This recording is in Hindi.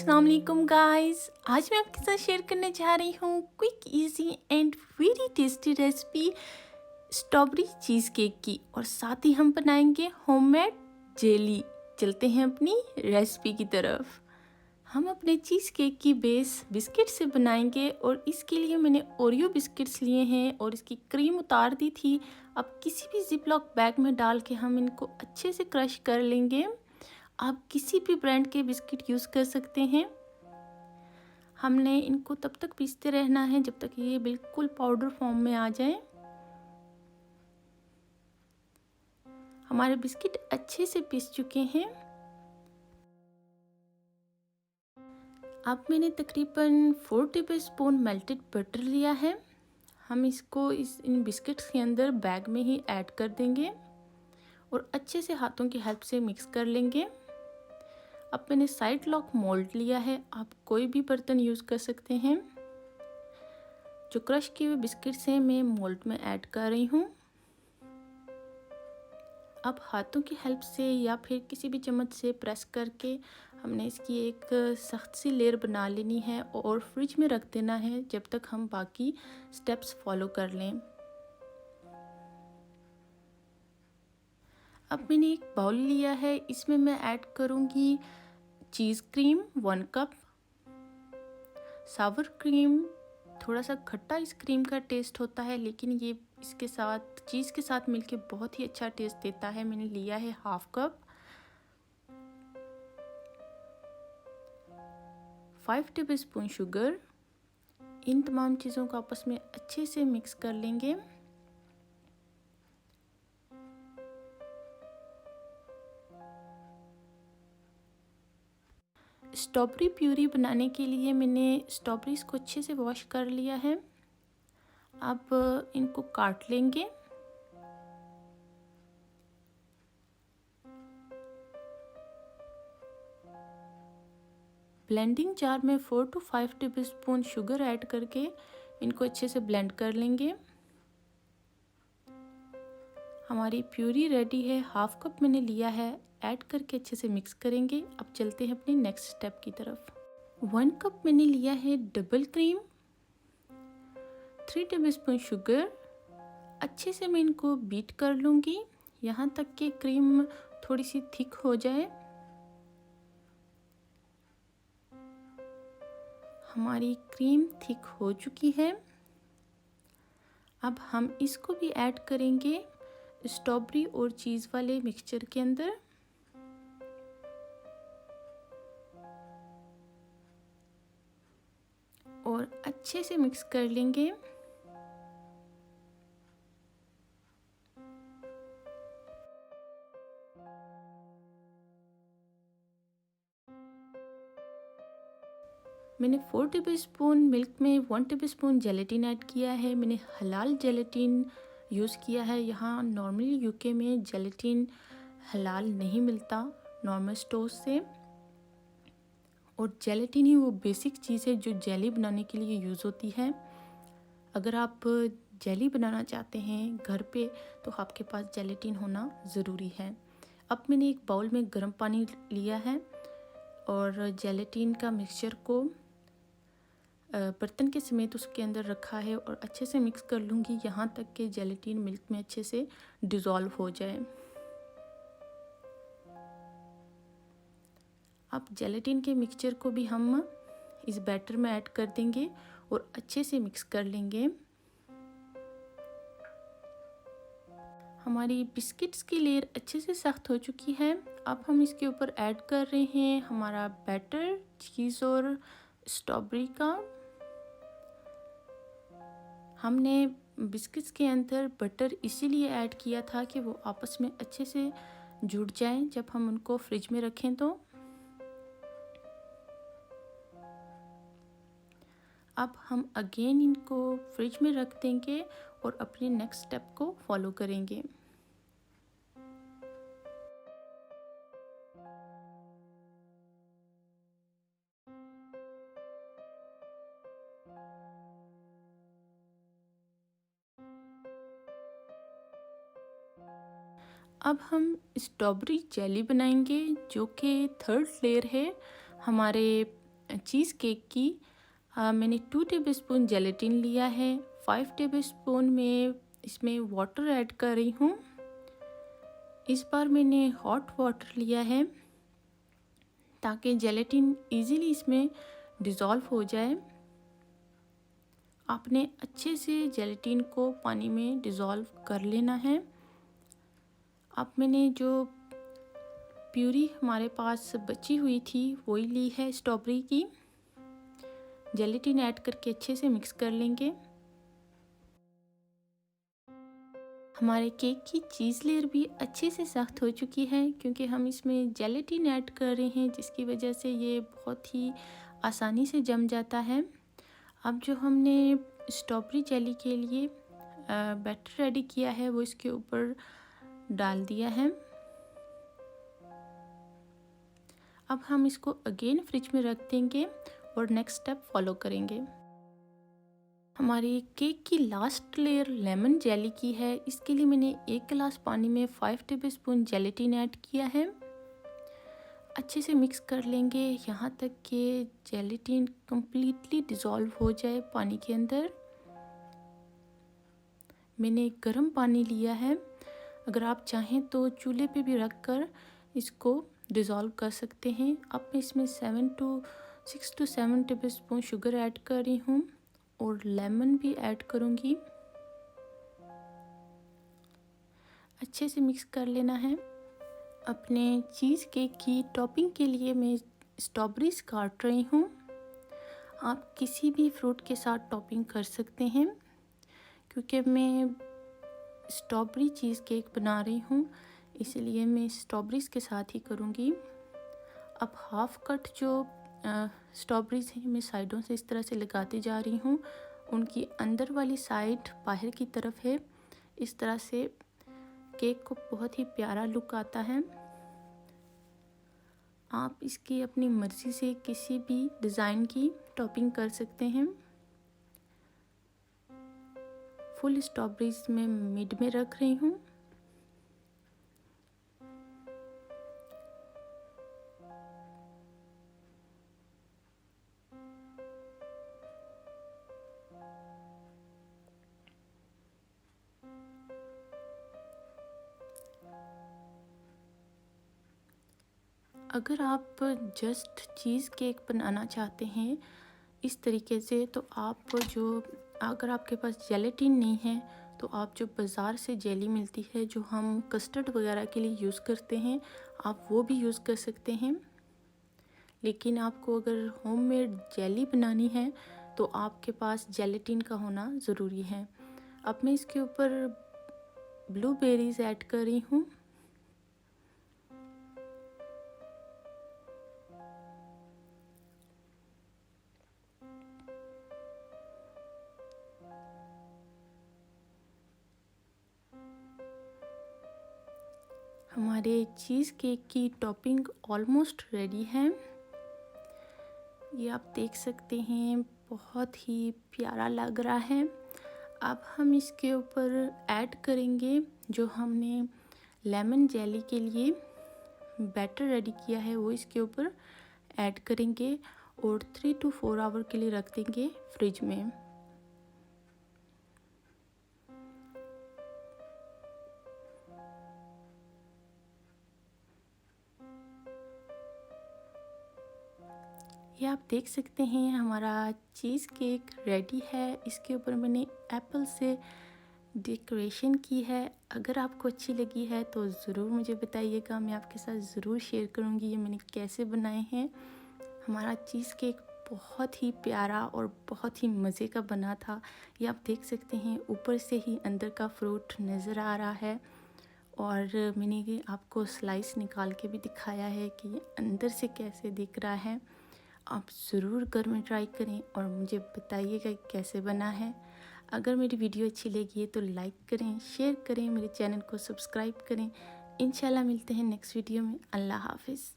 अस्सलाम वालेकुम गाइस। आज मैं आपके साथ शेयर करने जा रही हूँ quick easy and very tasty recipe strawberry cheese cake की, और साथ ही हम बनाएंगे होममेड जेली। चलते हैं अपनी रेसिपी की तरफ। हम अपने चीज़ केक की बेस बिस्किट से बनाएंगे, और इसके लिए मैंने ओरियो बिस्किट्स लिए हैं और इसकी क्रीम उतार दी थी। अब किसी भी जिपलॉक बैग में डाल के हम इनको अच्छे से क्रश कर लेंगे। आप किसी भी ब्रांड के बिस्किट यूज़ कर सकते हैं। हमने इनको तब तक पीसते रहना है जब तक ये बिल्कुल पाउडर फॉर्म में आ जाए। हमारे बिस्किट अच्छे से पीस चुके हैं। अब मैंने तकरीबन 4 टेबलस्पून मेल्टेड बटर लिया है। हम इसको इन बिस्किट्स के अंदर बैग में ही ऐड कर देंगे और अच्छे से हाथों की हेल्प से मिक्स कर लेंगे। अब मैंने साइड लॉक मोल्ड लिया है, आप कोई भी बर्तन यूज़ कर सकते हैं। जो क्रश किए हुए बिस्किट्स हैं मैं मोल्ड में ऐड कर रही हूँ। अब हाथों की हेल्प से या फिर किसी भी चम्मच से प्रेस करके हमने इसकी एक सख्त सी लेयर बना लेनी है और फ्रिज में रख देना है जब तक हम बाकी स्टेप्स फॉलो कर लें। अब मैंने एक बाउल लिया है, इसमें मैं ऐड करूँगी चीज़ क्रीम 1 कप। सावर क्रीम थोड़ा सा खट्टा इस क्रीम का टेस्ट होता है, लेकिन ये इसके साथ चीज़ के साथ मिलके बहुत ही अच्छा टेस्ट देता है। मैंने लिया है 1/2 कप। 5 tablespoon sugar. इन तमाम चीज़ों को आपस में अच्छे से मिक्स कर लेंगे। स्ट्रॉबेरी प्यूरी बनाने के लिए मैंने स्ट्रॉबेरीज को अच्छे से वॉश कर लिया है। अब इनको काट लेंगे। ब्लेंडिंग जार में 4 to 5 टेबलस्पून शुगर ऐड करके इनको अच्छे से ब्लेंड कर लेंगे। हमारी प्यूरी रेडी है। 1/2 कप मैंने लिया है, ऐड करके अच्छे से मिक्स करेंगे। अब चलते हैं अपने नेक्स्ट स्टेप की तरफ। 1 कप मैंने लिया है डबल क्रीम, 3 टेबलस्पून शुगर। अच्छे से मैं इनको बीट कर लूँगी यहाँ तक कि क्रीम थोड़ी सी थिक हो जाए। हमारी क्रीम थिक हो चुकी है। अब हम इसको भी ऐड करेंगे स्ट्रॉबेरी और चीज़ वाले मिक्सचर के अंदर। और अच्छे से मिक्स कर लेंगे। मैंने 4 टेबलस्पून मिल्क में 1 टेबलस्पून जेलेटिन ऐड किया है। मैंने हलाल जेलेटिन यूज़ किया है। यहाँ नॉर्मली यूके में जेलेटिन हलाल नहीं मिलता नॉर्मल स्टोर से, और जेलेटिन ही वो बेसिक चीज़ है जो जेली बनाने के लिए यूज़ होती है। अगर आप जेली बनाना चाहते हैं घर पे तो आपके पास जेलेटिन होना ज़रूरी है। अब मैंने एक बाउल में गर्म पानी लिया है और जेलेटिन का मिक्सचर को बर्तन के समेत उसके अंदर रखा है और अच्छे से मिक्स कर लूँगी यहाँ तक कि जेलेटिन मिल्क में अच्छे से डिज़ोल्व हो जाए। अब जेलेटिन के मिक्सचर को भी हम इस बैटर में ऐड कर देंगे और अच्छे से मिक्स कर लेंगे। हमारी बिस्किट्स की लेयर अच्छे से सख्त हो चुकी है। अब हम इसके ऊपर ऐड कर रहे हैं हमारा बैटर, चीज़ और स्ट्रॉबेरी का। हमने बिस्किट्स के अंदर बटर इसीलिए ऐड किया था कि वो आपस में अच्छे से जुड़ जाएं जब हम उनको फ्रिज में रखें तो। अब हम अगेन इनको फ्रिज में रख देंगे और अपने नेक्स्ट स्टेप को फॉलो करेंगे। अब हम स्ट्रॉबेरी जेली बनाएंगे जो कि 3rd लेयर है हमारे चीज़ केक की मैंने 2 टेबलस्पून जेलेटिन लिया है। 5 टेबलस्पून में इसमें वाटर ऐड कर रही हूँ। इस बार मैंने हॉट वाटर लिया है ताकि जेलेटिन इजीली इसमें डिज़ोल्व हो जाए। आपने अच्छे से जेलेटिन को पानी में डिज़ोल्व कर लेना है। अब मैंने जो प्यूरी हमारे पास बची हुई थी वही ली है स्ट्रॉबेरी की। जेलेटिन ऐड करके अच्छे से मिक्स कर लेंगे। हमारे केक की चीज़ लेयर भी अच्छे से सख्त हो चुकी है क्योंकि हम इसमें जेलेटिन ऐड कर रहे हैं, जिसकी वजह से ये बहुत ही आसानी से जम जाता है। अब जो हमने स्ट्रॉबेरी जेली के लिए बैटर रेडी किया है वो इसके ऊपर डाल दिया है। अब हम इसको अगेन फ्रिज में रख देंगे और नेक्स्ट स्टेप फॉलो करेंगे। हमारी केक की लास्ट लेयर लेमन जेली की है। इसके लिए मैंने 1 गिलास पानी में 5 टेबलस्पून जेलेटिन ऐड किया है। अच्छे से मिक्स कर लेंगे यहाँ तक कि जेलेटिन कम्प्लीटली डिज़ोल्व हो जाए पानी के अंदर। मैंने गर्म पानी लिया है। अगर आप चाहें तो चूल्हे पे भी रख कर इसको डिज़ोल्व कर सकते हैं। अब मैं इसमें 6 to 7 टेबलस्पून शुगर ऐड कर रही हूँ और लेमन भी ऐड करूँगी। अच्छे से मिक्स कर लेना है। अपने चीज़ केक की टॉपिंग के लिए मैं स्ट्रॉबेरीज काट रही हूँ। आप किसी भी फ्रूट के साथ टॉपिंग कर सकते हैं। क्योंकि मैं स्ट्रॉबेरी चीज़ केक बना रही हूँ इसलिए मैं स्ट्रॉबेरीज के साथ ही करूँगी। अब हाफ कट जो स्ट्रॉबेरीज हैं मैं साइडों से इस तरह से लगाती जा रही हूँ। उनकी अंदर वाली साइड बाहर की तरफ है। इस तरह से केक को बहुत ही प्यारा लुक आता है। आप इसकी अपनी मर्ज़ी से किसी भी डिज़ाइन की टॉपिंग कर सकते हैं। फुल स्ट्रॉबेरीज में मिड में रख रही हूँ। अगर आप जस्ट चीज़ केक बनाना चाहते हैं इस तरीके से तो अगर आपके पास जेलेटिन नहीं है तो आप जो बाज़ार से जेली मिलती है जो हम कस्टर्ड वगैरह के लिए यूज़ करते हैं आप वो भी यूज़ कर सकते हैं। लेकिन आपको अगर होममेड जेली बनानी है तो आपके पास जेलेटिन का होना ज़रूरी है। अब मैं इसके ऊपर ब्लूबेरीज ऐड कर रही हूँ। हमारे चीज़ केक की टॉपिंग ऑलमोस्ट रेडी है। ये आप देख सकते हैं बहुत ही प्यारा लग रहा है। अब हम इसके ऊपर ऐड करेंगे जो हमने लेमन जेली के लिए बैटर रेडी किया है वो इसके ऊपर ऐड करेंगे और 3 to 4 आवर के लिए रख देंगे फ्रिज में। ये आप देख सकते हैं हमारा चीज़ केक रेडी है। इसके ऊपर मैंने एप्पल से डेकोरेशन की है। अगर आपको अच्छी लगी है तो ज़रूर मुझे बताइएगा, मैं आपके साथ ज़रूर शेयर करूँगी ये मैंने कैसे बनाए हैं। हमारा चीज़ केक बहुत ही प्यारा और बहुत ही मज़े का बना था। ये आप देख सकते हैं ऊपर से ही अंदर का फ्रूट नज़र आ रहा है और मैंने ये आपको स्लाइस निकाल के भी दिखाया है कि ये अंदर से कैसे दिख रहा है। आप ज़रूर घर में ट्राई करें और मुझे बताइएगा कैसे बना है। अगर मेरी वीडियो अच्छी लगी है तो लाइक करें, शेयर करें, मेरे चैनल को सब्सक्राइब करें। इंशाल्लाह मिलते हैं नेक्स्ट वीडियो में। अल्लाह हाफिज़।